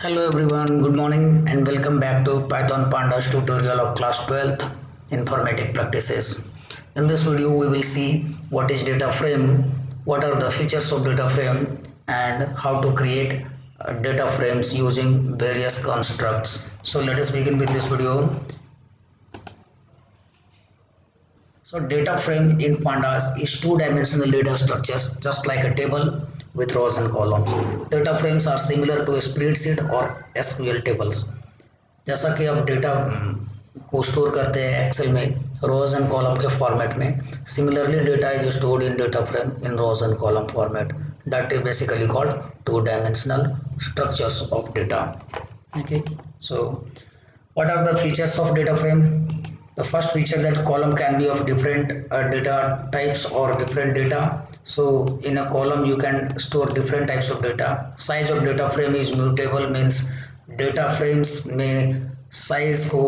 Hello everyone, good morning and welcome back to Python Pandas tutorial of class 12th Informatic Practices. In this video we will see what is data frame, what are the features of data frame and how to create data frames using various constructs. So let us begin with this video. So data frame in Pandas is two-dimensional data structures just like a table with rows and columns. Data frames are similar to a spreadsheet or SQL tables. जैसा कि आप data को store करते हैं Excel में rows and column के format में, similarly data is stored in data frame in rows and column format. That is basically called two dimensional structures of data. Okay, so what are the features of data frame? The first feature that column can be of different data types or different data. So in a column you can store different types of data. Size of data frame is mutable, means data frames में size को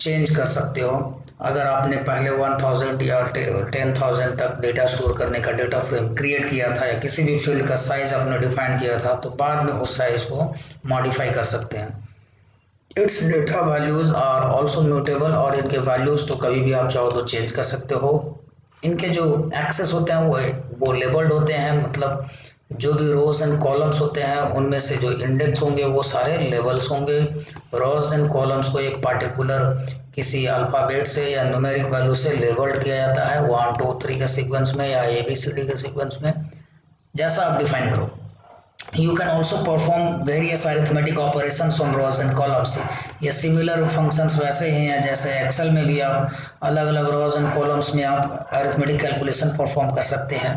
change कर सकते हो. अगर आपने पहले 1000 या 10,000 तक डेटा स्टोर करने का डेटा फ्रेम क्रिएट किया था या किसी भी फील्ड का साइज आपने डिफाइन किया था, तो बाद में उस साइज को मॉडिफाई कर सकते हैं. Its data values are also mutable, और इनके वैल्यूज तो कभी भी आप चाहो तो चेंज कर सकते हो. इनके जो एक्सेस होते हैं वो लेबल्ड होते हैं, मतलब जो भी रोज एंड कॉलम्स होते हैं उनमें से जो इंडेक्स होंगे वो सारे लेवल्स होंगे. रोज एंड कॉलम्स को एक पार्टिकुलर किसी अल्फ़ाबेट से या न्यूमेरिक वैल्यू से लेबल्ड किया जाता है 1 2 3 के सीक्वेंस में या ABCD के सीक्वेंस में, जैसा आप डिफाइन करो. You can also perform various arithmetic operations on rows and columns. ये similar functions वैसे ही हैं जैसे Excel में भी आप अलग अलग rows and columns में आप arithmetic calculation perform कर सकते हैं.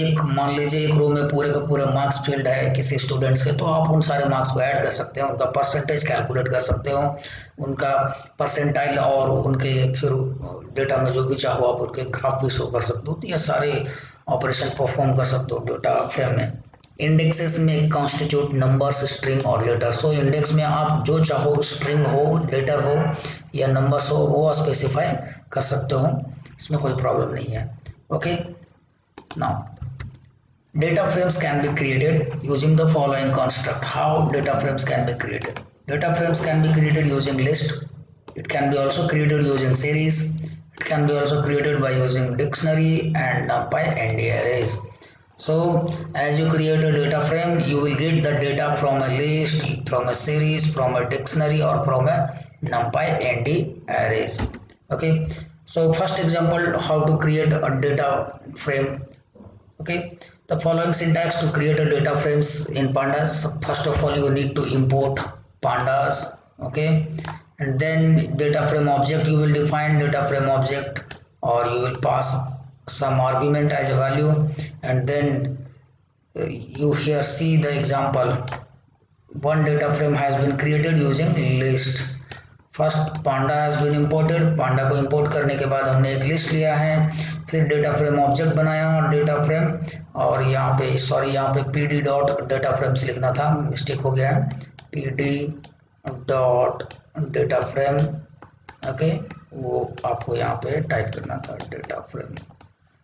एक मान लीजिए एक रो में पूरे का पूरे मार्क्स फील्ड है किसी स्टूडेंट्स के, तो आप उन सारे मार्क्स को ऐड कर सकते हो, उनका परसेंटेज कैलकुलेट कर सकते हो, उनका परसेंटाइल और उनके फिर डेटा में जो भी चाहो आप उनके ग्राफ भी शो कर सकते हो. तो ये सारे ऑपरेशन परफॉर्म कर सकते हो डेटा फ्रेम में. इंडेक्सेस में कॉन्स्टिट्यूट नंबर्स, स्ट्रिंग और लेटर. सो इंडेक्स में आप जो चाहो, स्ट्रिंग हो, लेटर हो या नंबर्स हो, वो स्पेसिफाई कर सकते हो, इसमें कोई प्रॉब्लम नहीं है. Okay, now data frames can be created using the following construct. How data frames can be created? Data frames can be created using list. It can be also created using series. It can be also created by using dictionary and NumPy ND arrays. So as you create a data frame, you will get the data from a list, from a series, from a dictionary or from a NumPy ND arrays. Okay, so first example, how to create a data frame. Okay, the following syntax to create a data frames in Pandas. First of all, you need to import Pandas. Okay, and then data frame object, you will define data frame object, or you will pass some argument as a value, and then you here see the example. One data frame has been created using list. First panda has been imported. panda को import करने के बाद हमने एक list लिया है, फिर data frame object बनाया और data frame, और यहाँ पे यहाँ पे pd dot data frames लिखना था, मिस्टेक हो गया है, pd dot data frame. Okay, वो आपको यहाँ पे टाइप करना था data frame.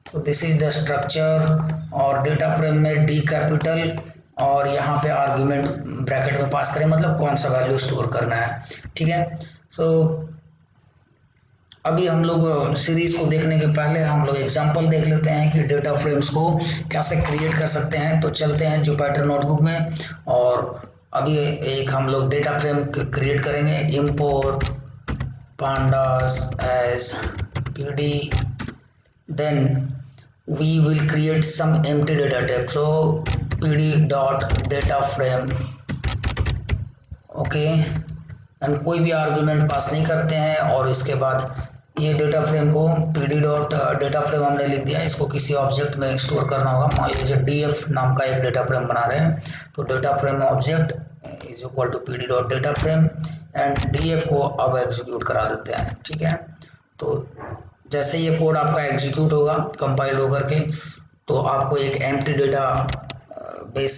तो दिस इज द स्ट्रक्चर, और डेटा फ्रेम में डी कैपिटल और यहाँ पे आर्ग्यूमेंट ब्रैकेट में पास करें, मतलब कौन सा वैल्यू स्टोर करना है. ठीक है, सो अभी हम लोग सीरीज को देखने के पहले हम लोग एग्जांपल देख लेते हैं कि डेटा फ्रेम्स को कैसे क्रिएट कर सकते हैं. तो चलते हैं जुपिटर नोटबुक में, और अभी एक हम लोग डेटा फ्रेम क्रिएट करेंगे. Import pandas as pd, then we will create some empty data type. So pd dot data frame. Okay, and कोई भी आर्गुमेंट पास नहीं करते हैं, और इसके बाद ये डेटा फ्रेम को pd डॉट डेटा फ्रेम हमने लिख दिया, इसको किसी ऑब्जेक्ट में स्टोर करना होगा. मान लीजिए df नाम का एक डेटा फ्रेम बना रहे हैं, तो data frame object is equal to pd dot data frame, and df को अब एग्जीक्यूट करा देते हैं. ठीक है, तो जैसे ये कोड आपका एग्जीक्यूट होगा कंपाइल होकर के, तो आपको एक एम्प्टी डेटा बेस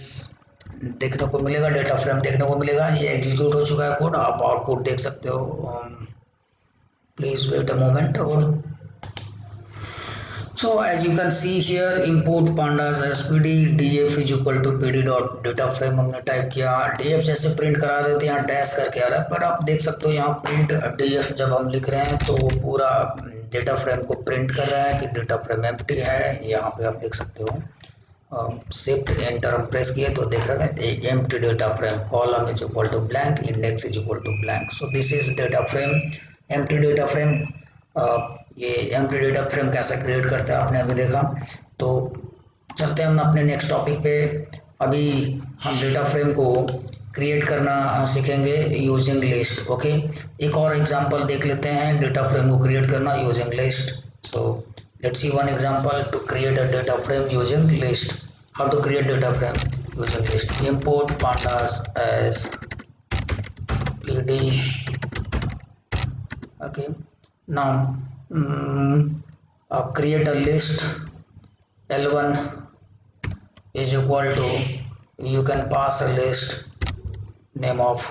देखने को मिलेगा, डेटा फ्रेम देखने को मिलेगा. ये एग्जीक्यूट हो चुका है कोड, आप आउटपुट देख सकते हो. Please wait a moment. और So as you can see here, import pandas spd df is equal to pd dot data frame हमने टाइप किया। df जैसे प्रिंट करा देते हैं यहाँ डैश करके आ रहा है, पर आप देख सकते हो यहाँ प्रिंट df जब हम लिख रहे हैं तो वो पूरा डेटा फ्रेम को प्रिंट कर रहा है कि डेटा फ्रेम एम्प्टी है। यहाँ पे आप देख सकते हो शिफ्ट एंटर हम प्रेस किए तो देख रहे हैं empty data frame, column is equal to blank, index is equal to blank. So this is data frame, empty data frame. ये एम्प्टी डेटा फ्रेम कैसे क्रिएट करते हैं आपने अभी देखा। तो चलते हैं हम अपने नेक्स्ट टॉपिक पे। अभी हम डेटा फ्रेम को क्रिएट करना सीखेंगे यूजिंग लिस्ट। ओके, एक और एग्जांपल देख लेते हैं डेटा फ्रेम को क्रिएट करना using list. So let's see one example to create a data frame using list. How to create data frame using list? Import pandas as pd। okay, now create a list L1 is equal to, you can pass a list name of,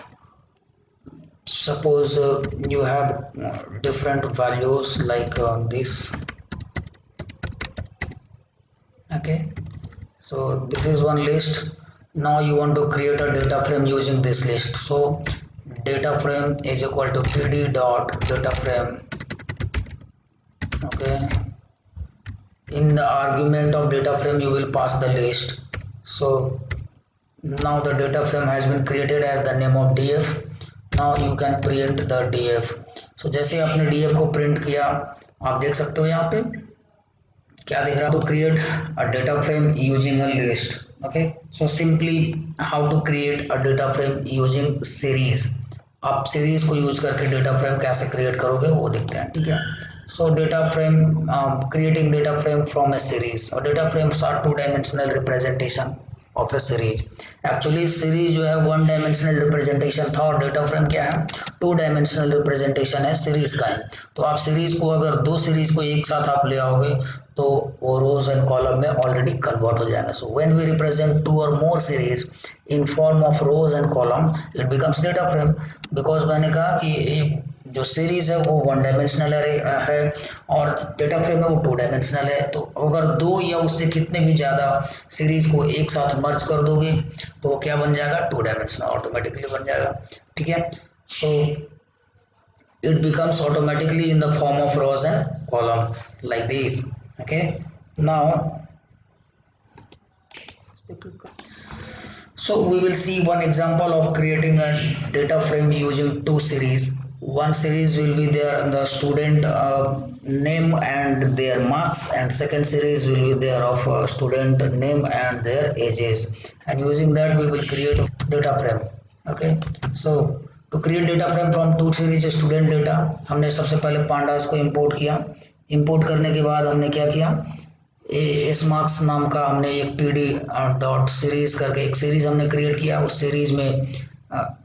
suppose you have different values like this. Okay, so this is one list. Now you want to create a data frame using this list. So data frame is equal to pd dot data frame. Okay, in the argument of data frame you will pass the list. So now the data frame has been created as the name of df. Now you can print the df. So जैसे आपने df को print किया आप देख सकते हो यहाँ पे क्या दिख रहा है, to create a data frame using a list. Okay, so simply how to create a data frame using series. आप सीरीज को यूज करके डेटा फ्रेम कैसे क्रिएट करोगे वो देखते हैं। ठीक है, so data frame creating data frame from a series. और data frames are two dimensional representation of a series. Actually series जो है वन डायमेंशनल रिप्रेजेंटेशन था और डेटा फ्रेम क्या है, टू डायमेंशनल रिप्रेजेंटेशन है सीरीज का है। तो आप सीरीज को अगर दो सीरीज को एक साथ आप ले आओगे तो वो रोज एंड कॉलम में ऑलरेडी कन्वर्ट हो जाएंगे। So when we represent two or more series in form of rows and column it becomes data frame. Because मैंने कहा कि जो सीरीज है वो वन डायमेंशनल है और डेटा फ्रेम है वो टू डायमेंशनल है। तो अगर दो या उससे कितने भी ज़्यादा सीरीज को एक साथ मर्ज कर दोगे तो वो क्या बन जाएगा, टू डायमेंशनल ऑटोमेटिकली बन जाएगा। ठीक है, so it becomes automatically in the form of rows and column like this. Okay, now so we will see one example of creating a data frame using two series. One series will be there in the student name and their marks, and second series will be there of student name and their ages, and using that we will create a data frame. Okay, so to create data frame from two series student data, हमने सबसे पहले pandas को import किया। import करने के बाद हमने क्या किया, एस मार्क्स नाम का हमने एक पीडी डॉट सीरीज करके एक सीरीज हमने क्रिएट किया। उस सीरीज में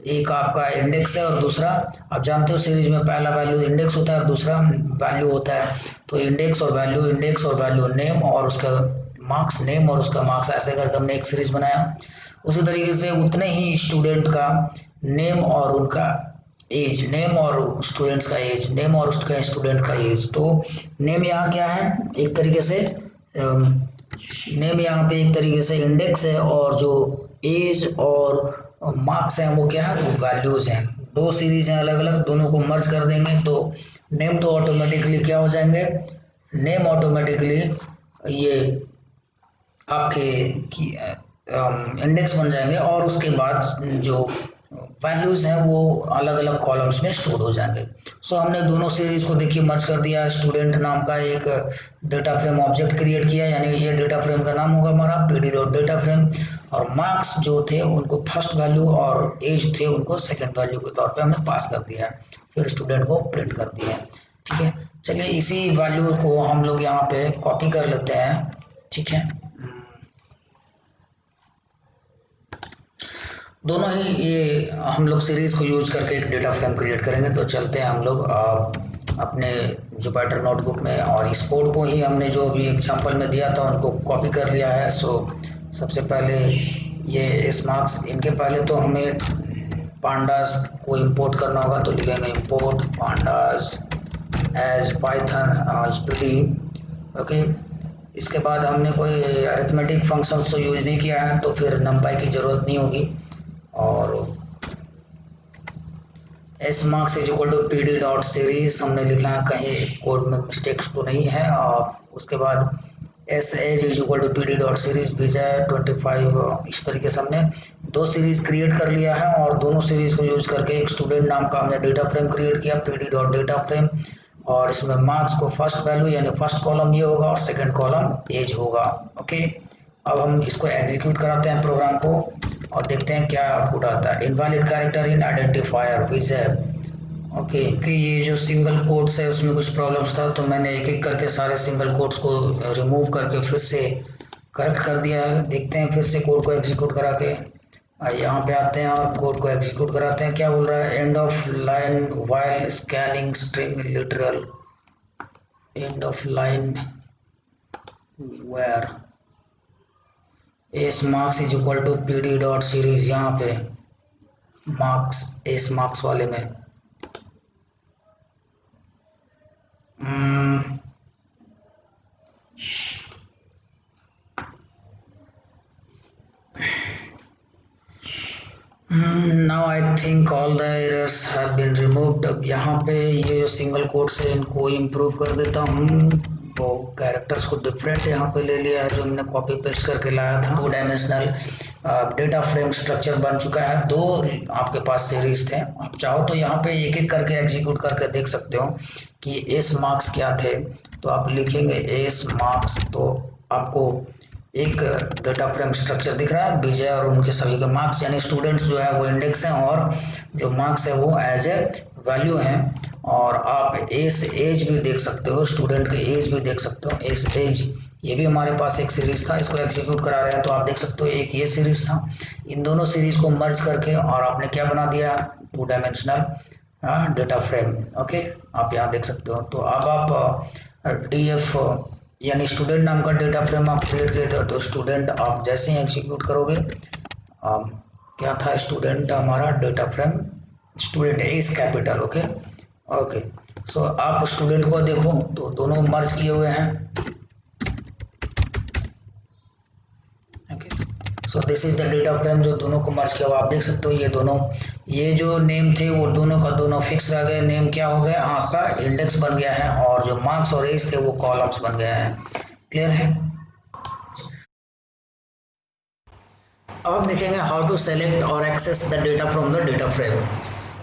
एक आपका इंडेक्स है और दूसरा, आप जानते हो सीरीज में पहला वैल्यू इंडेक्स होता है और दूसरा वैल्यू होता है। तो इंडेक्स और वैल्यू नेम और उसका मार्क्स, नेम और उसका मार्क्स, ऐसे करके हमने एक सीरीज बनाया। उसी तरीके से उतने ही स्टूडेंट का नेम और उनका एज, नेम और स्टूडेंट्स का एज, नेम और उसका स्टूडेंट का एज। तो नेम यहाँ क्या है, एक तरीके से नेम यहाँ पे एक तरीके से इंडेक्स है और जो एज और मार्क्स हैं वो क्या है, वो वैल्यूज हैं। दो सीरीज हैं अलग अलग, दोनों को मर्ज कर देंगे तो नेम तो ऑटोमेटिकली क्या हो जाएंगे, नेम ऑटोमेटिकली ये आपके इंडेक्स बन जाएंगे और उसके बाद जो वैल्यूज हैं वो अलग अलग कॉलम्स में स्टोर हो जाएंगे। सो हमने दोनों सीरीज को देखिए मर्ज कर दिया। स्टूडेंट नाम का एक डेटा फ्रेम ऑब्जेक्ट क्रिएट किया, यानी ये डेटा फ्रेम का नाम होगा हमारा पीडी डॉट डेटा फ्रेम, और मार्क्स जो थे उनको फर्स्ट वैल्यू और एज थे उनको सेकंड वैल्यू के तौर पे हमने पास कर दिया है, फिर स्टूडेंट को प्रिंट कर दिया है। ठीक है, चलिए इसी वैल्यू को हम लोग यहाँ पे कॉपी कर लेते हैं। ठीक है, दोनों ही ये हम लोग सीरीज को यूज करके एक डेटा फ्रेम क्रिएट करेंगे। तो चलते हैं हम लोग अपने जुपिटर नोटबुक में, और इस कोड को ही हमने जो भी एग्जांपल में दिया था उनको कॉपी कर लिया है। सो सबसे पहले ये एस मार्क्स, इनके पहले तो हमें pandas को इंपोर्ट करना होगा। तो लिखेंगे import pandas as Python as PD. Okay, इसके बाद हमने कोई अरिथमेटिक फंक्शन तो यूज नहीं किया है, तो फिर नंपाई की ज़रूरत नहीं होगी। और S marks is equal to P D dot series हमने लिखा है, कहीं कोड में मिस्टेक्स तो नहीं है। और उसके बाद S as is equal to P D dot series विजय 25, इस तरीके से हमने दो सीरीज क्रिएट कर लिया है। और दोनों सीरीज को यूज करके एक स्टूडेंट नाम का हमने डेटा फ्रेम क्रिएट किया, P D dot data frame. और इसमें मार्क्स को फर्स्ट वैल्यू यानी फर्स्ट कॉलम ये होगा और सेकंड कॉलम एज होगा। ओके, अब हम इसको एग्जीक्यूट कराते हैं प्रोग्राम को और देखते हैं क्या आउटपुट आता है। Invalid character in identifier Vijay. Okay कि ये जो सिंगल कोट्स है उसमें कुछ प्रॉब्लम्स था, तो मैंने एक एक करके सारे सिंगल कोट्स को रिमूव करके फिर से करेक्ट कर दिया है। देखते हैं फिर से कोड को एग्जीक्यूट करा के यहाँ पे आते हैं और कोड को एग्जीक्यूट कराते हैं। क्या बोल रहा है, end of line while scanning string literal, end of line where S marks is equal to P D dot series. यहाँ पे मार्क्स एस मार्क्स वाले में now I think all the errors have been removed. अब यहाँ पे ये जो single quotes है इनको इम्प्रूव कर देता हूँ। तो कैरेक्टर्स को डिफरेंट यहाँ पे ले लिया है जो हमने कॉपी पेस्ट करके लाया था। 2 डायमेंशनल डेटा फ्रेम स्ट्रक्चर बन चुका है। 2 आपके पास सीरीज थे, आप चाहो तो यहाँ पे एक एक करके एग्जीक्यूट करके देख सकते हो कि एस मार्क्स क्या थे। तो आप लिखेंगे एस मार्क्स, तो आपको एक डेटा फ्रेम स्ट्रक्चर दिख रहा है विजय और उनके सभी के मार्क्स, यानी स्टूडेंट्स जो है वो इंडेक्स हैं और जो मार्क्स है वो एज ए वैल्यू हैं। और आप एस एज भी देख सकते हो, स्टूडेंट के एज भी देख सकते हो। एस एज ये भी हमारे पास एक सीरीज था, इसको एग्जीक्यूट करा रहे हैं तो आप देख सकते हो एक ये सीरीज था। इन दोनों सीरीज को मर्ज करके और आपने क्या बना दिया, 2 डायमेंशनल डेटा फ्रेम। ओके, आप यहाँ देख सकते हो। तो अब आप डी एफ यानी स्टूडेंट नाम का डेटा फ्रेम आप क्रिएट किए थे, तो स्टूडेंट आप जैसे ही एग्जीक्यूट करोगे क्या था, स्टूडेंट हमारा data frame student S capital. Okay okay, so आप स्टूडेंट को देखो तो दोनों मर्ज किए हुए हैं। Okay, so this is the data frame जो दोनों को मर्ज किया हुआ। आप देख सकते हो ये दोनों, ये जो नेम थे वो दोनों का दोनों फिक्स रह गए। नेम क्या हो गया आपका, इंडेक्स बन गया है, और जो मार्क्स और एज थे वो कॉलम्स बन गया है। क्लियर है। अब हम देखेंगे हाउ टू सेलेक्ट और access the data from the data frame.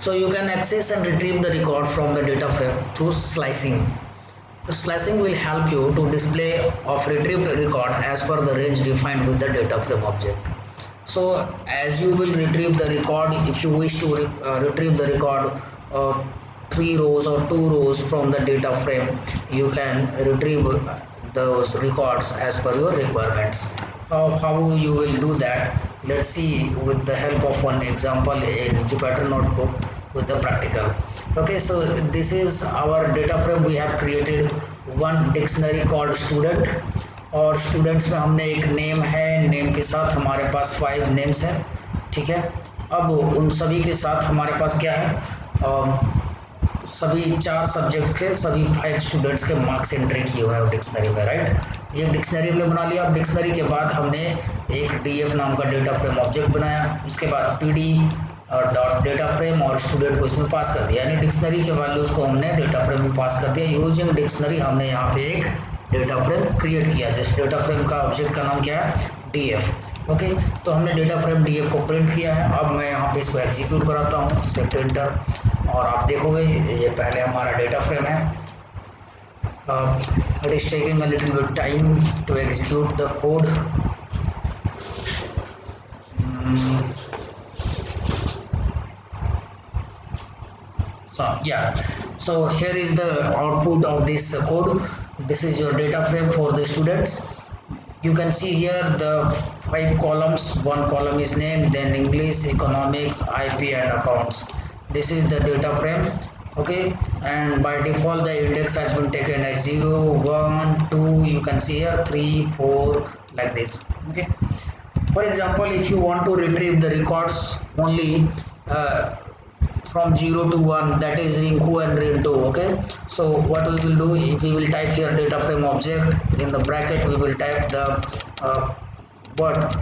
So you can access and retrieve the record from the data frame through slicing. The slicing will help you to display of retrieved record as per the range defined with the data frame object. So as you will retrieve the record, if you wish to retrieve the record 3 rows or 2 rows from the data frame, you can retrieve those records as per your requirements. How you will do that, let's see with the help of one example in Jupyter Notebook with the practical. Okay, so this is our data frame. We have created one dictionary called student, और students में हमने एक name है, name के साथ हमारे पास 5 names हैं। ठीक है, अब उन सभी के साथ हमारे पास क्या है, सभी 4 सब्जेक्ट के सभी 5 स्टूडेंट्स के मार्क्स एंट्री किए हुए हैं डिक्शनरी में। राइट, ये डिक्शनरी हमने बना लिया। अब डिक्शनरी के बाद हमने एक डीएफ नाम का डेटा फ्रेम ऑब्जेक्ट बनाया, इसके बाद पीडी डॉट डेटा फ्रेम और स्टूडेंट को इसमें पास कर दिया, यानी डिक्शनरी के वैल्यूज को हमने डेटा फ्रेम में पास कर दिया। यूजिंग डिक्शनरी हमने यहाँ पे एक डेटा फ्रेम क्रिएट किया, जिस डेटा फ्रेम का ऑब्जेक्ट का नाम क्या है, डीएफ। ओके, तो हमने डेटा फ्रेम डीएफ को प्रिंट किया है। अब मैं यहाँ पे इसको एग्जीक्यूट कराता हूँ, शिफ्ट एंटर, और आप देखोगे ये पहले हमारा डेटा फ्रेम है। It is taking a little bit time to execute the code. So here is the output of this code. This is your data frame for the students. You can see here the 5 columns. One column is name, then English, economics, IP and accounts. This is the data frame. Okay, and by default the index has been taken as 0, 1, 2. You can see here 3, 4 like this. Okay, for example, if you want to retrieve the records only from 0 to 1, that is Rinku and Rinto. Okay, so what we will do, if we will type here data frame object, in the bracket we will type the what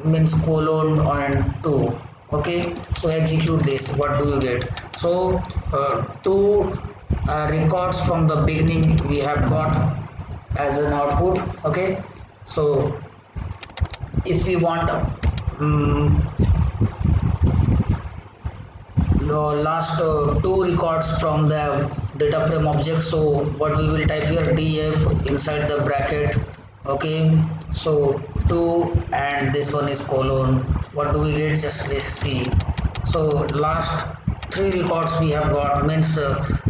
means colon and 2. Okay, so execute this. What do you get? So two records from the beginning we have got as an output. Okay, so if we want the last two records from the data frame object, so what we will type here, df inside the bracket. Okay, so 2 and this one is colon. What do we get? Just let's see. So last 3 records we have got, means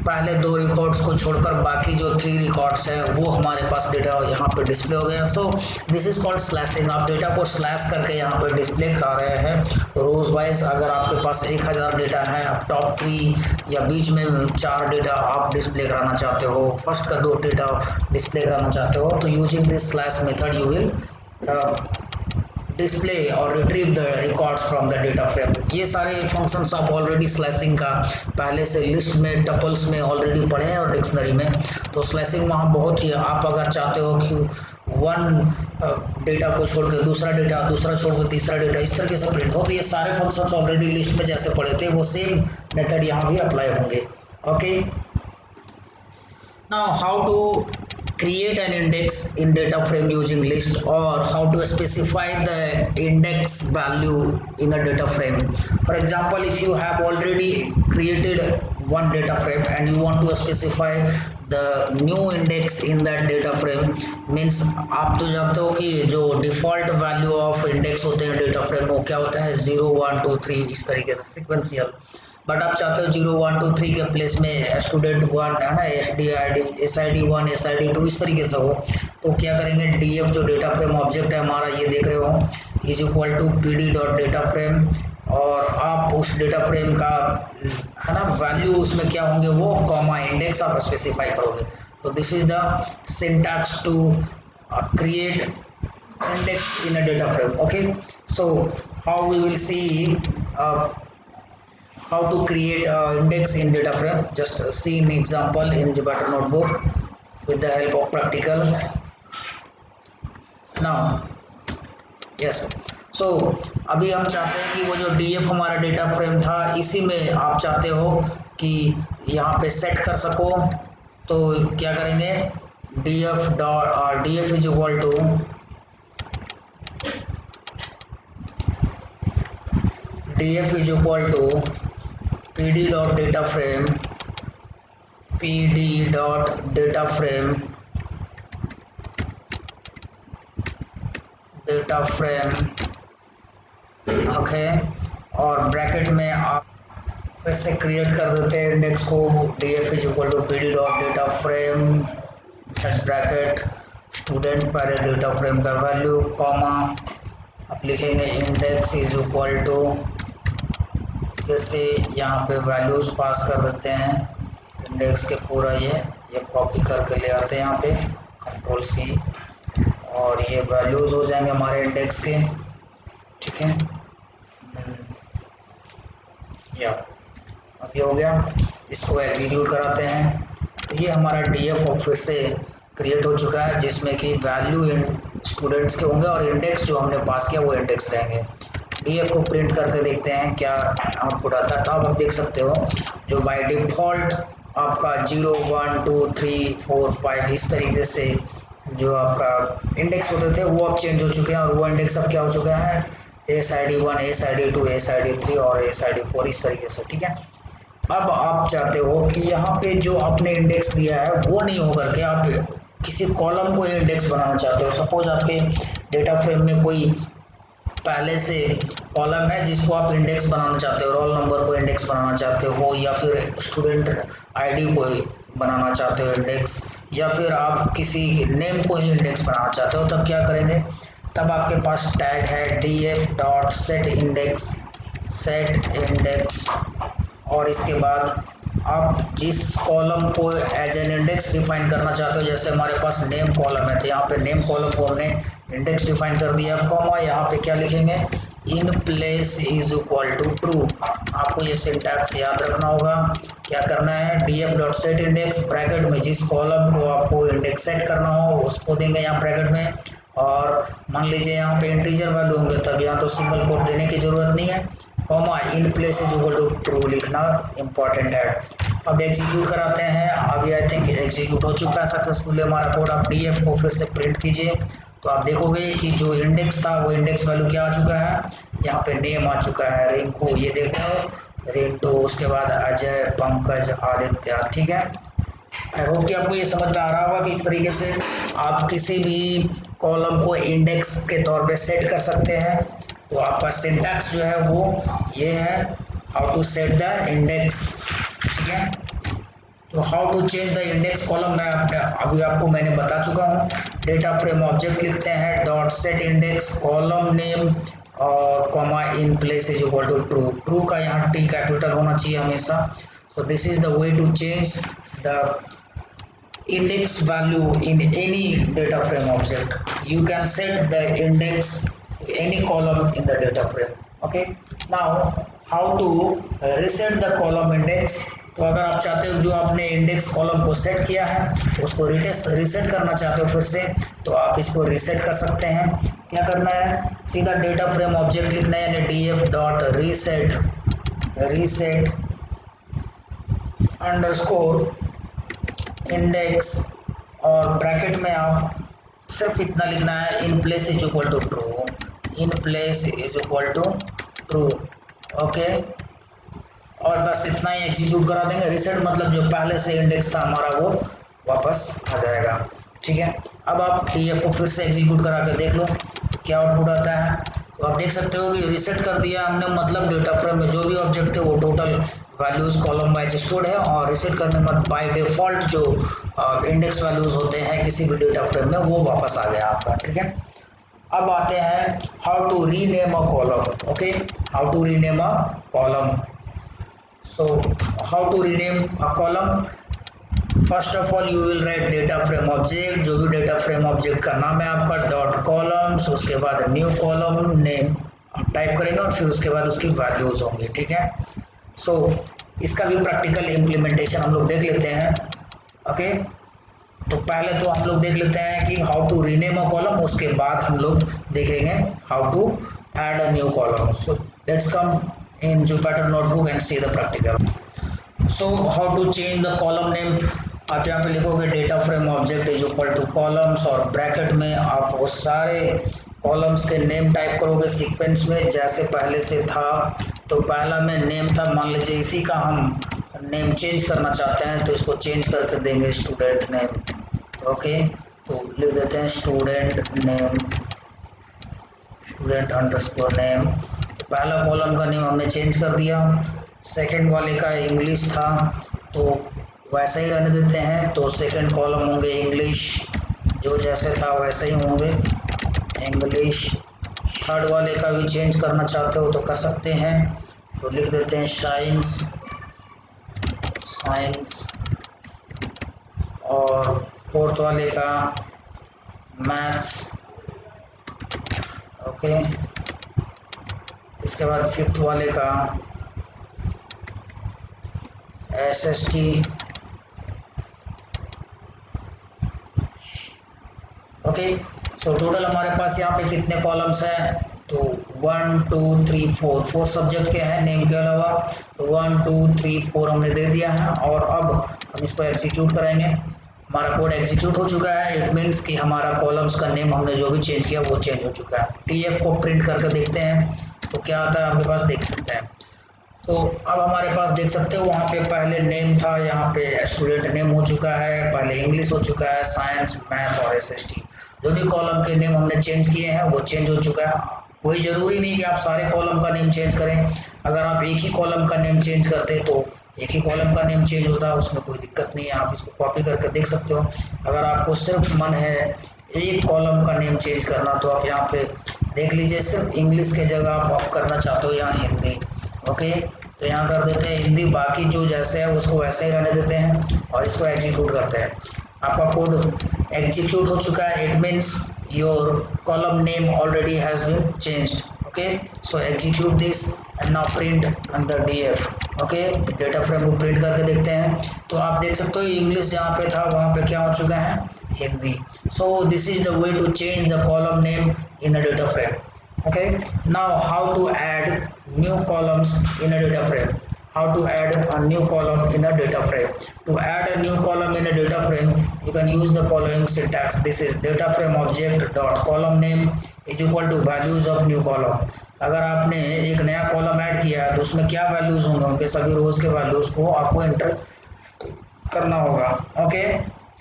पहले 2 records को छोड़कर बाकी जो 3 records हैं वो हमारे पास data यहाँ पे डिस्प्ले हो गया. सो दिस इज कॉल्ड स्लैशिंग. आप डेटा को स्लैश करके यहाँ पे डिस्प्ले करा रहे हैं रोज वाइज. अगर आपके पास 1000 डेटा है, आप टॉप 3 या बीच में 4 डेटा आप डिस्प्ले कराना चाहते हो, फर्स्ट का 2 डेटा डिस्प्ले कराना चाहते हो, तो using this slash method you will display और retrieve the records from the data frame. ये सारे फंक्शंस आप ऑलरेडी स्लैशिंग का पहले से लिस्ट में टपल्स में ऑलरेडी पढ़े हैं और डिक्शनरी में. तो स्लैशिंग वहाँ बहुत ही, आप अगर चाहते हो कि वन डेटा को छोड़ के दूसरा डेटा, दूसरा छोड़ के तीसरा डेटा, इस तरीके से प्रिंट हो, तो ये सारे फंक्शंस ऑलरेडी लिस्ट में जैसे पढ़े थे वो सेम मेथड यहाँ भी अप्लाई होंगे. Okay, now how to create an index in data frame using list, or how to specify the index value in a data frame. For example, if you have already created one data frame and you want to specify the new index in that data frame, means आप तो जानते हो कि जो default value of index होते हैं data frame वो क्या होता है, 0 1 2 3 इस तरीके से sequential. बट आप चाहते हो 0 1 2 3 के प्लेस में स्टूडेंट 1 है ना, SID 1 SID 2 इस तरीके से हो, तो क्या करेंगे, df जो डेटा फ्रेम ऑब्जेक्ट है हमारा, ये देख रहे हो, इज इक्वल टू pd.dataFrame, और आप उस डेटा फ्रेम का है ना वैल्यू उसमें क्या होंगे, वो कॉमा इंडेक्स आप स्पेसिफाई करोगे. तो this is the syntax to create index in a data frame. Okay, so how we will see how to create index in data frame. Just see an example in Jupyter notebook with the help of practical. Now yes, so अभी हम चाहते हैं कि वो जो df हमारा data frame था, इसी में आप चाहते हो कि यहाँ पे सेट कर सको, तो क्या करेंगे, df is equal to pd.dataframe okay, और ब्रैकेट में आप फिर से क्रिएट कर देते हैं इंडेक्स को, df is equal to pd.dataframe set bracket student पहले डेटा फ्रेम का वैल्यू कॉमा, आप लिखेंगे इंडेक्स इज इक्वल टू, फिर से यहाँ पे वैल्यूज पास कर देते हैं इंडेक्स के पूरा, ये कॉपी करके ले आते हैं यहाँ पे कंट्रोल C, और ये वैल्यूज हो जाएंगे हमारे इंडेक्स के. ठीक है, या अब ये हो गया, इसको एग्जीक्यूट कराते हैं. तो ये हमारा df फिर से क्रिएट हो चुका है, जिसमें कि वैल्यू स्टूडेंट्स के होंगे और इंडेक्स जो हमने पास किया वो इंडेक्स रहेंगे. df को प्रिंट करके देखते हैं क्या आउटपुट आता है. तो आप देख सकते हो जो बाय डिफ़ॉल्ट आपका 0 1 2 3 4 5 इस तरीके से जो आपका इंडेक्स होते थे वो अब चेंज हो चुके हैं, और वो इंडेक्स अब क्या हो चुका है, SID 1 SID 2 SID 3 और SID 4 इस तरीके से. ठीक है, अब आप चाहते हो कि यहाँ पे जो आपने इंडेक्स दिया है वो नहीं होकर के आप किसी कॉलम को इंडेक्स बनाना चाहते हो. सपोज आपके डेटा फ्रेम में कोई पहले से कॉलम है जिसको आप इंडेक्स बनाना चाहते हो, रोल नंबर को इंडेक्स बनाना चाहते हो, या फिर स्टूडेंट आईडी को बनाना चाहते हो इंडेक्स, या फिर आप किसी नेम को ही इंडेक्स बनाना चाहते हो. तब क्या करेंगे, तब आपके पास टैग है df.setIndex, और इसके बाद आप जिस कॉलम को एज एन इंडेक्स डिफाइन करना चाहते हो, जैसे हमारे पास नेम कॉलम है, तो यहाँ पे नेम कॉलम को हमने इंडेक्स डिफाइन कर दिया, कॉमा यहाँ पे क्या लिखेंगे, in place is equal to true. आपको ये सिंटैक्स याद रखना होगा। क्या करना है, df dot set index bracket में जिस कॉलम को आपको इंडेक्स सेट करना हो उसको देंगे यहाँ ब्रैकेट में, और मान लीजिए यहाँ पे इंटीजर वैल्यू होंगे तब यहाँ तो सिंगल कोट देने की जरूरत नहीं है, comma in place is equal to true लिखना इंपॉर्टेंट है। अब एग्जीक्यूट कराते हैं। अभी आई थिंक एग्जीक्यूट हो चुका है सक्सेसफुली हमारा कोड। आप df को फिर से प्रिंट कीजिए तो आप देखोगे कि जो इंडेक्स था वो इंडेक्स वैल्यू क्या आ चुका है, यहाँ पे नेम आ चुका है रिंकू, ये देख रहे हो रिंटू, उसके बाद अजय, पंकज, आदित्य। ठीक है, आई होप कि आपको ये समझ में आ रहा होगा कि इस तरीके से आप किसी भी कॉलम को इंडेक्स के तौर पे सेट कर सकते हैं। तो आपका सिंटैक्स जो है वो ये है, how to set the index. ठीक है, तो how to change the index column मैं अभी आपको मैंने बता चुका हूँ। डेटा फ्रेम ऑब्जेक्ट लिखते हैं dot set index column name और comma in place is equal to true. True का यहाँ टी कैपिटल होना चाहिए हमेशा। So this is the way to change the index value in any data frame object. You can set the index to any column in the data frame. Okay, now how to reset the column index। तो अगर आप चाहते हो जो आपने index column को set किया है उसको रिसेट करना चाहते हो फिर से, तो आप इसको रिसेट कर सकते हैं। क्या करना है, सीधा डेटा फ्रेम ऑब्जेक्ट लिखना है, यानी df dot reset underscore index और ब्रैकेट में आप सिर्फ इतना लिखना है, in place is equal to true, in place is equal to true. Okay, और बस इतना ही एग्जीक्यूट करा देंगे। रिसेट मतलब जो पहले से इंडेक्स था हमारा वो वापस आ जाएगा। ठीक है, अब आप df को फिर से एग्जीक्यूट करा के देख लो क्या आउटपुट आता है। तो आप देख सकते हो कि रिसेट कर दिया हमने, मतलब डेटा फ्रेम में जो भी ऑब्जेक्ट थे वो total values column wise stored है, और रिसेट करने में बाय डिफॉल्ट जो इंडेक्स वैल्यूज होते हैं किसी भी डेटा फ्रेम में वो वापस आ गया आपका। ठीक है, अब आते हैं how to rename a column. Okay, how to rename a column. So how to rename a column, first of all you will write data frame object, जो भी डेटा फ्रेम ऑब्जेक्ट का नाम है आपका, डॉट कॉलम्स, उसके बाद new column name आप type करेंगे और फिर उसके बाद उसकी वैल्यूज होंगी। ठीक है, सो इसका भी प्रैक्टिकल इम्प्लीमेंटेशन हम लोग देख लेते हैं। ओके, तो पहले तो हम लोग देख लेते हैं कि how to rename a column, उसके बाद हम लोग देखेंगे how to add a new column. So let's come in Jupyter notebook and see the practical. So how to change the column name, आप यहाँ पे लिखोगे data frame object is equal to columns और ब्रैकेट में आप वो सारे columns के नेम टाइप करोगे सीक्वेंस में जैसे पहले से था। तो पहला में नेम था, मान लीजिए इसी का हम नेम चेंज करना चाहते हैं तो इसको चेंज करके देंगे स्टूडेंट नेम। ओके, तो लिख देते हैं student name, student underscore name. तो पहला कॉलम का नेम हमने चेंज कर दिया। सेकंड वाले का इंग्लिश था तो वैसा ही रहने देते हैं, तो सेकंड कॉलम होंगे इंग्लिश, जो जैसे था वैसे ही होंगे इंग्लिश। थर्ड वाले का भी चेंज करना चाहते हो तो कर सकते हैं, तो लिख देते हैं साइंस, और फोर्थ वाले का मैथ्स। ओके, इसके बाद फिफ्थ वाले का SST। ओके, सो टोटल हमारे पास यहाँ पे कितने कॉलम्स हैं, तो 1 2 3 4 सब्जेक्ट के हैं नेम के अलावा, तो 1 2 3 4 हमने दे दिया है। और अब हम इसको एग्जीक्यूट करेंगे। हमारा कोड एग्जीक्यूट हो चुका है, इट मीन्स कि हमारा कॉलम्स का नेम हमने जो भी चेंज किया वो चेंज हो चुका है। TF को प्रिंट करके देखते हैं तो क्या आता है आपके पास, देख सकते हैं। तो अब हमारे पास देख सकते हो वहाँ पे पहले नेम था, यहाँ पे स्टूडेंट नेम हो चुका है, पहले इंग्लिश हो चुका है, साइंस, मैथ और SST। जो भी कॉलम के नेम हमने चेंज किए हैं वो चेंज हो चुका है। कोई ज़रूरी नहीं कि आप सारे कॉलम का नेम चेंज करें, अगर आप एक ही कॉलम का नेम चेंज करते तो एक ही कॉलम का नेम चेंज होता है, उसमें कोई दिक्कत नहीं है। आप इसको कॉपी करके देख सकते हो। अगर आपको सिर्फ मन है एक कॉलम का नेम चेंज करना तो आप यहाँ पे देख लीजिए, सिर्फ इंग्लिश के जगह आप करना चाहते हो यहाँ हिंदी। ओके, तो यहाँ कर देते हैं हिंदी, बाकी जो जैसे है उसको वैसे ही रहने देते हैं और इसको एग्जीक्यूट करते हैं। आपका कोड एग्जीक्यूट हो चुका है, it means your column name already has been changed. Okay, so execute this and now print under df. Okay, data frame को प्रिंट करके देखते हैं तो आप देख सकते हो इंग्लिश जहाँ पे था वहाँ पे क्या हो चुका है, Hindi. So this is the way to change the column name in a data frame. Okay, now how to add new columns in a data frame. How to add a new column in a data frame. To add a new column in a data frame, you can use the following syntax. This is data frame object dot column name is equal to values of new column. अगर आपने एक नया column add किया है तो उसमें क्या values होंगे, उनके सभी रोज के वैल्यूज को आपको एंटर करना होगा. Okay,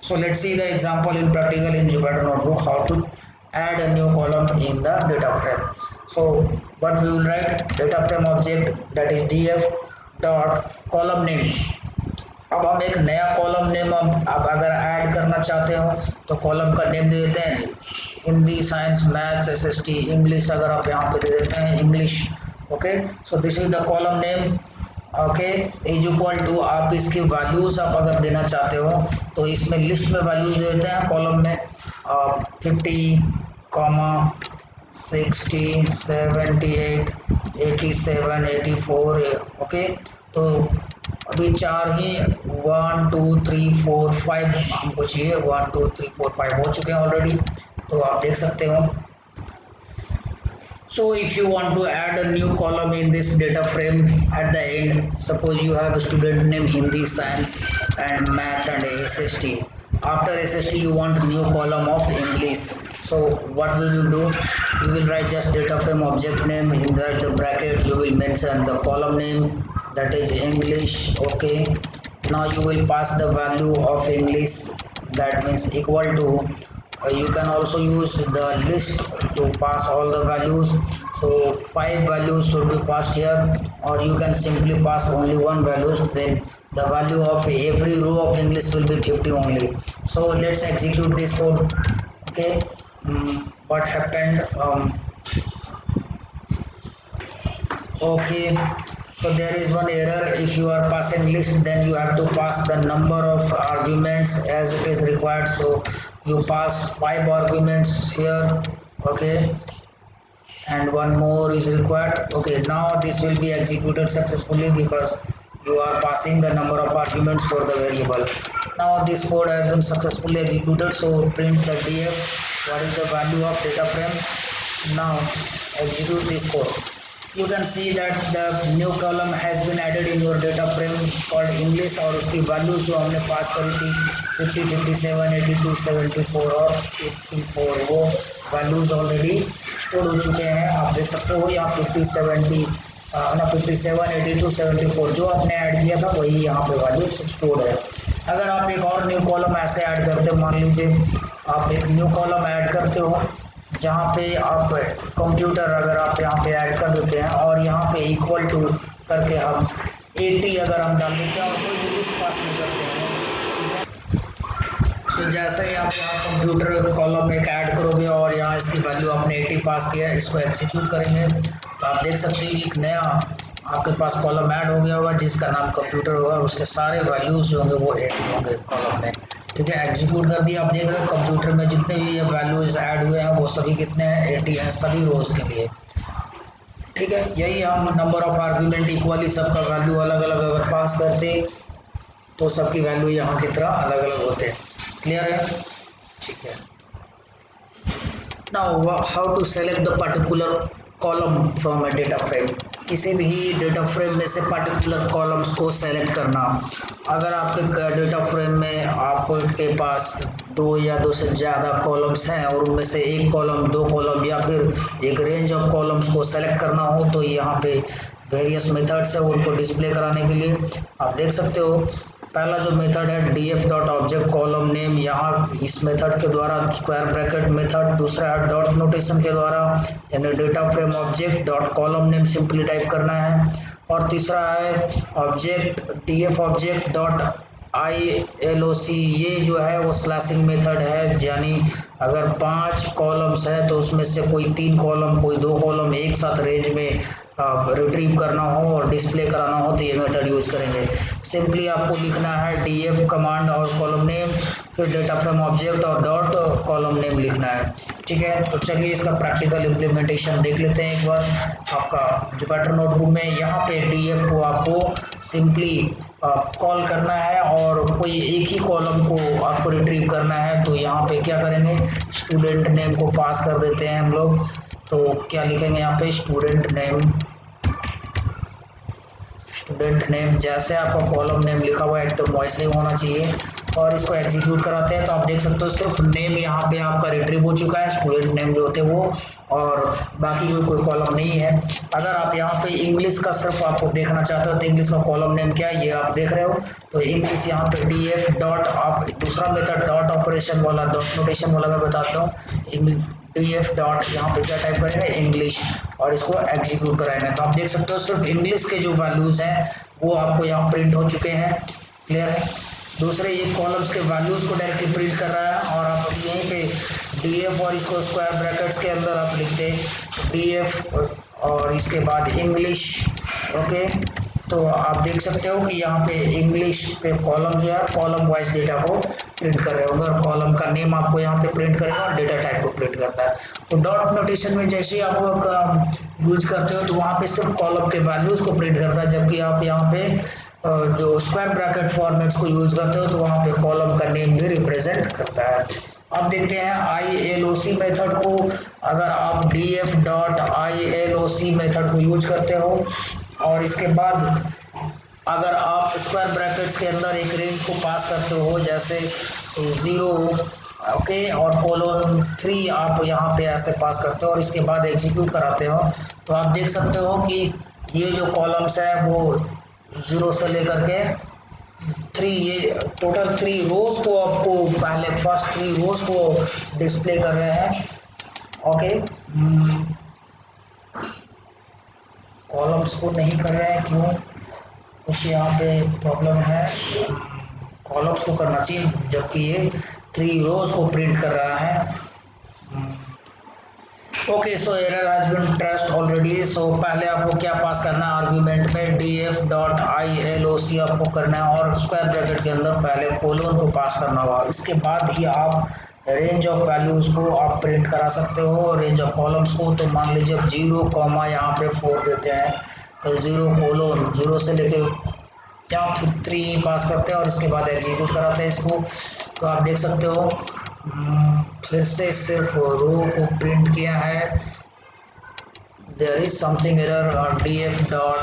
so let's see the example in practical in Jupyter Notebook how to add a new column in the data frame. So what we will write, data frame object that is df dot column name. अब हम एक नया column name अब अगर add करना चाहते हो तो कॉलम का नेम दे देते हैं Hindi, science, maths, SST, English. अगर आप यहाँ पे दे देते हैं English. Okay, so this is the column name. Okay, is equal to आप इसकी वैल्यूज आप अगर देना चाहते हो तो इसमें लिस्ट में वैल्यूज दे देते हैं कॉलम में 50, 60, 78, 87, 84. ओके, तो अभी चार ही 1 2 3 4 5 हमको चाहिए. 1 2 3 4 5 हो चुके हैं ऑलरेडी, तो आप देख सकते हो. So if you want to add a new column in this data frame at the end, suppose you have a student name Hindi, Science and Math and SST. After SST you want a new column of English. So what will you do? You will write just data frame object name, in the bracket you will mention the column name, that is English. Okay, now you will pass the value of English, that means equal to you can also use the list to pass all the values. So 5 values should be passed here, or you can simply pass only one values, then the value of every row of English will be 50 only. So let's execute this code. Okay, what happened, okay, so there is one error. If you are passing list, then you have to pass the number of arguments as it is required. So you pass 5 arguments here. Okay, and one more is required. Okay, now this will be executed successfully because you are passing the number of arguments for the variable. Now this code has been successfully executed. So print the df, what is the value of data frame. Now execute this code. You can see that the new column has been added in your data frame called English, और उसकी values जो हमने पास करी थी 50, 57, 82, 74 और 84, वो values already store हो चुके हैं. आप देख सकते हो यहाँ 57, 82, 74 जो आपने ऐड किया था वही यहाँ पे वैल्यू स्टोर है. अगर आप एक और न्यू कॉलम ऐसे ऐड करते हो, मान लीजिए आप एक न्यू कॉलम ऐड करते हो जहाँ पे आप कंप्यूटर अगर आप यहाँ पे ऐड कर देते हैं और यहाँ पे इक्वल टू करके हम 80 अगर हम डाल देते हैं और कोई लिस्ट पास नहीं करते हैं, ठीक है. सो जैसे ही आप यहाँ कंप्यूटर कॉलम एक ऐड करोगे और यहाँ इसकी वैल्यू आपने 80 पास किया, इसको एग्जीक्यूट करेंगे तो आप देख सकते हैं एक नया आपके पास कॉलम ऐड हो गया होगा जिसका नाम कंप्यूटर होगा. उसके सारे वैल्यूज जो होंगे वो 80 होंगे कॉलम में. ठीक है, एग्जीक्यूट कर दिया. आप देख रहे हो कंप्यूटर में जितने भी ये वैल्यूज ऐड हुए हैं वो सभी कितने हैं, 80 हैं सभी रोज के लिए. ठीक है, यही हम नंबर ऑफ आर्ग्यूमेंट इक्वली सबका वैल्यू अलग अलग अगर पास करते तो सबकी वैल्यू यहाँ की तरह अलग अलग होते. क्लियर है, ठीक है. Now how to select the particular column from a data frame. किसी भी डेटा फ्रेम में से पर्टिकुलर कॉलम्स को सेलेक्ट करना. अगर आपके डेटा फ्रेम में आपके पास 2 या 2 से ज़्यादा कॉलम्स हैं और उनमें से एक कॉलम, 2 कॉलम या फिर एक रेंज ऑफ कॉलम्स को सेलेक्ट करना हो तो यहाँ पे वेरियस मेथड्स है उनको डिस्प्ले कराने के लिए. आप देख सकते हो पहला जो मेथड है df dot object column name, यहाँ इस मेथड के द्वारा स्क्वायर ब्रैकेट मेथड. दूसरा है डॉट नोटेशन के द्वारा, यानी data frame object dot column name simply type करना है. और तीसरा है object df object dot ILOC, ये जो है वो स्लैशिंग मेथड है, यानी अगर 5 कॉलम्स है तो उसमें से कोई 3 कॉलम कोई 2 कॉलम एक साथ रेंज में रिट्रीव करना हो और डिस्प्ले कराना हो तो ये मेथड यूज करेंगे। सिंपली आपको लिखना है df कमांड और कॉलम नेम, फिर डेटा फ्रेम ऑब्जेक्ट और डॉट कॉलम नेम लिखना है। ठीक है, तो चलिए इसका प्रैक्टिकल इम्प्लीमेंटेशन देख लेते हैं एक बार। आपका जुपिटर नोटबुक में यहाँ पे df को आपको सिंपली कॉल करना है और कोई एक ही कॉलम को आपको रिट्रीव करना है। तो यहाँ पे क्या करेंगे, स्टूडेंट नेम को पास कर देते हैं हम लोग। तो क्या लिखेंगे यहाँ पे, स्टूडेंट नेम जैसे आपका कॉलम नेम लिखा हुआ है एकदम वैसे ही होना चाहिए। और इसको एग्जीक्यूट कराते हैं तो आप देख सकते हो सिर्फ नेम यहाँ पे आपका रिट्रीव हो चुका है, स्टूडेंट नेम जो होते हैं वो, और बाकी कोई कॉलम नहीं है। अगर आप यहाँ पे इंग्लिश का सिर्फ आपको देखना चाहते हो तो इंग्लिश का कॉलम नेम क्या है ये आप देख रहे हो। तो इंग्लिश यहाँ पे df डॉट, आप दूसरा मेथड डॉट ऑपरेशन वाला, डॉट नोटेशन वाला मैं बताता हूँ। df डॉट यहाँ पे क्या टाइप करेंगे, इंग्लिश, और इसको एग्जीक्यूट कराएंगे। तो आप देख सकते हो सिर्फ इंग्लिश के जो वैल्यूज हैं वो आपको यहाँ प्रिंट हो चुके हैं। क्लियर है। दूसरे ये कॉलम्स के वैल्यूज को डायरेक्टली प्रिंट कर रहा है और आप यहीं पे df और इसको स्क्वायर ब्रैकेट्स के अंदर आप लिखते df और इसके बाद इंग्लिश। ओके, तो आप देख सकते हो कि यहाँ पे इंग्लिश के कॉलम जो है कॉलम वाइज डेटा को प्रिंट कर रहे होंगे और कॉलम का नेम आपको यहाँ पे प्रिंट करेगा और डेटा टाइप को प्रिंट करता है। तो डॉट नोटेशन में जैसे ही आप लोग यूज करते हो तो वहाँ पे सिर्फ कॉलम के वैल्यूज को प्रिंट करता है, जबकि आप यहाँ पे जो स्क्वायर ब्रैकेट फॉर्मेट्स को यूज करते हो तो वहाँ पे कॉलम का नेम भी रिप्रेजेंट करता है। अब देखते हैं ILOC मेथड को। अगर आप df डॉट ILOC मेथड को यूज करते हो और इसके बाद अगर आप स्क्वायर ब्रैकेट्स के अंदर एक रेंज को पास करते हो जैसे 0 ओके और कोलोन 3 आप यहाँ पे ऐसे पास करते हो और इसके बाद एग्जीक्यूट कराते हो, तो आप देख सकते हो कि ये जो कॉलम्स है वो 0 से लेकर के 3, ये टोटल 3 रोज को आपको पहले फर्स्ट 3 रोज को डिस्प्ले कर रहे हैं। ओके, कॉलम्स को नहीं कर रहे हैं, क्यों, कुछ यहाँ पे प्रॉब्लम है। कॉलम्स को करना चाहिए जबकि ये 3 रोज को प्रिंट कर रहा है। Okay, so error has been traced already. So पहले आपको क्या पास करना है, आर्गुमेंट में df डॉट ILOC आपको करना है और स्क्वायर ब्रैकेट के अंदर पहले कोलोन को पास करना होगा। इसके बाद ही आप रेंज ऑफ वैल्यूज को आप प्रिंट करा सकते हो, रेंज ऑफ कॉलम्स को। तो मान लीजिए अब 0 कॉमा यहाँ पे 4 देते हैं तो 0 कोलोन 0 से लेके क्या 3 पास करते हैं और इसके बाद एग्जीक्यूट कराते हैं इसको। तो आप देख सकते हो फिर से सिर्फ रो को प्रिंट किया है। There is something error df dot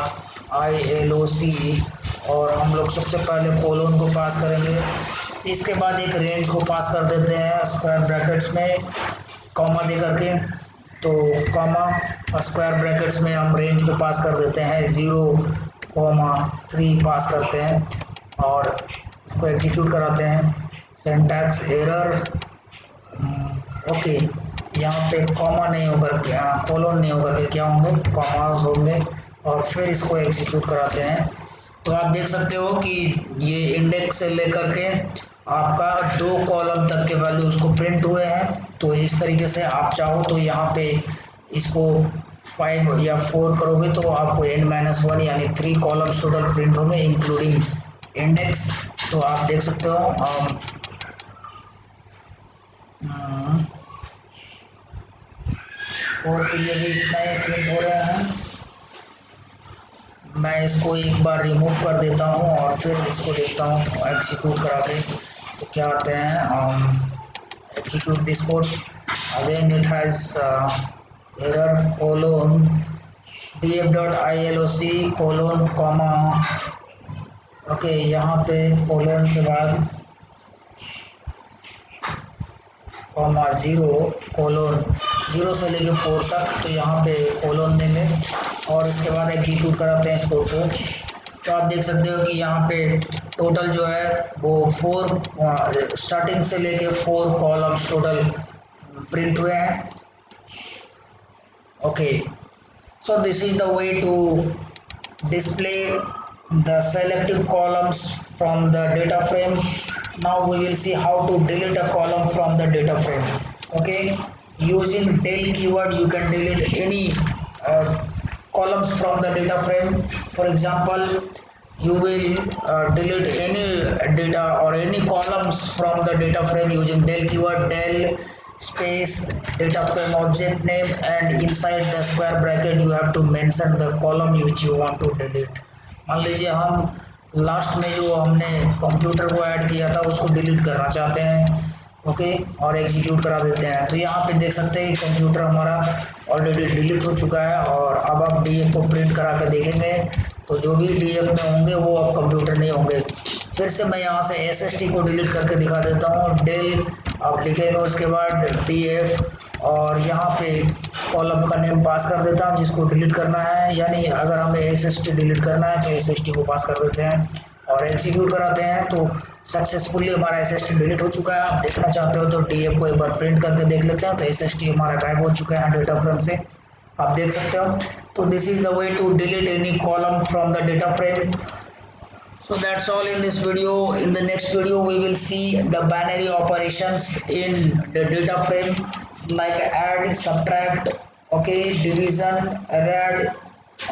ILOC और हम लोग सबसे पहले कोलोन को पास करेंगे, इसके बाद एक रेंज को पास कर देते हैं स्क्वायर ब्रैकेट्स में कॉमा दे करके। तो कॉमा और स्क्वायर ब्रैकेट्स में हम रेंज को पास कर देते हैं 0,3 पास करते हैं और इसको एग्जीक्यूट कराते हैं। सिंटैक्स एरर, ओके, यहाँ पे कॉमा नहीं होकर के कोलोन नहीं होकर के क्या होंगे, कॉमास होंगे और फिर इसको एग्जीक्यूट कराते हैं। तो आप देख सकते हो कि ये इंडेक्स से लेकर के आपका 2 कॉलम तक के वैल्यू उसको प्रिंट हुए हैं। तो इस तरीके से आप चाहो तो यहाँ पे इसको 5 या 4 करोगे तो आपको n-1 यानी 3 कॉलम्स टोटल प्रिंट होंगे इंक्लूडिंग इंडेक्स। तो आप देख सकते हो और के लिए भी इतना ही प्रिंट हो रहा है। मैं इसको एक बार रिमूव कर देता हूँ और फिर इसको देखता हूँ एग्जीक्यूट करा के तो क्या आते हैं। Execute this code again, it has error colon df dot ILOC colon comma, okay, यहाँ पे कोलोन के बाद कॉमा 0 कोलोन 0 से लेके 4 तक, तो यहाँ पे कोलोन देंगे और इसके बाद एग्जीक्यूट कराते हैं इस कोड को। तो आप देख सकते हो कि यहाँ पे टोटल जो है वो 4 स्टार्टिंग से लेके 4 कॉलम्स टोटल प्रिंट हुए हैं। Okay, so this is the way to display the selective columns from the data frame. Now we will see how to delete a column from the data frame. Okay, using del keyword you can delete any columns from the data frame. For example, you will delete any data or any columns from the data frame using del keyword, del space data frame object name, and inside the square bracket you have to mention the column which you want to delete. मान लीजिए हम last में जो हमने computer को add किया था उसको डिलीट करना चाहते हैं, ओके, और एग्जीक्यूट करा देते हैं। तो यहाँ पे देख सकते हैं कंप्यूटर हमारा ऑलरेडी डिलीट हो चुका है। और अब आप डीएफ को प्रिंट करा कर देखेंगे तो जो भी डीएफ में होंगे वो अब कंप्यूटर नहीं होंगे। फिर से मैं यहाँ से एसएसटी को डिलीट करके दिखा देता हूँ। डेल आप लिखेंगे, उसके बाद डीएफ और यहाँ पे कॉलम का नेम पास कर देता हूँ जिसको डिलीट करना है, यानी अगर हमें एसएसटी डिलीट करना है तो एसएसटी को पास कर देते हैं और एग्जीक्यूट कराते हैं तो सक्सेसफुली हमारा एसएसटी डिलीट हो चुका है। आप देखना चाहते हो तो डीएफ को एक बार प्रिंट करके देख लेते हैं। तो एसएसटी हमारा गायब हो चुका है डेटा फ्रेम से, आप देख सकते हो। तो this is the way to delete any column from the data frame. So that's all in this video. In the next video we will see the binary operations in the data frame like add, subtract, okay, division, add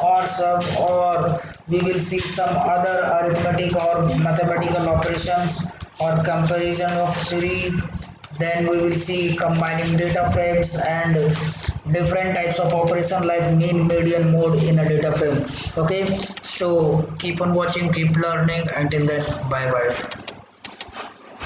or sum, or we will see some other arithmetic or mathematical operations or comparison of series. Then we will see combining data frames and different types of operation like mean, median, mode in a data frame. Okay, so keep on watching, keep learning. Until then, bye bye.